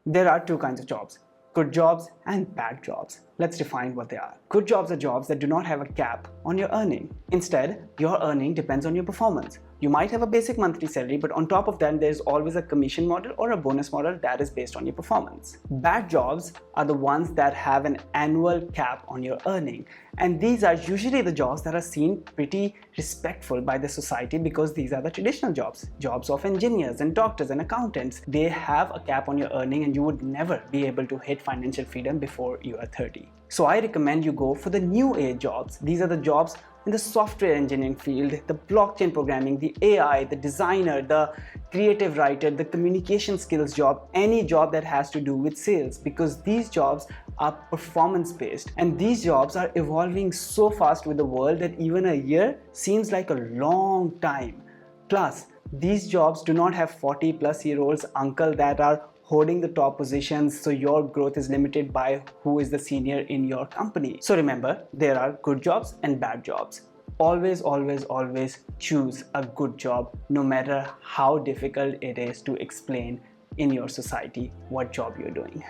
There are two kinds of jobs: good jobs and bad jobs. Let's define what they are. Good jobs are jobs that do not have a cap on your earning. Instead, your earning depends on your performance. You might have a basic monthly salary, but on top of that, there's always a commission model or a bonus model that is based on your performance. Bad jobs are the ones that have an annual cap on your earning. And these are usually the jobs that are seen pretty respectful by the society because these are the traditional jobs. Jobs of engineers and doctors and accountants. They have a cap on your earning and you would never be able to hit financial freedom before you are 30. So I recommend you go for the new age jobs. These are the jobs in the software engineering field, the blockchain programming, the AI, the designer, the creative writer, the communication skills job, any job that has to do with sales, because these jobs are performance based and these jobs are evolving so fast with the world that even a year seems like a long time. Plus, these jobs do not have 40-plus-year-olds uncle that are holding the top positions, so your growth is limited by who is the senior in your company. So remember, there are good jobs and bad jobs. Always, always, always choose a good job, no matter how difficult it is to explain in your society what job you're doing.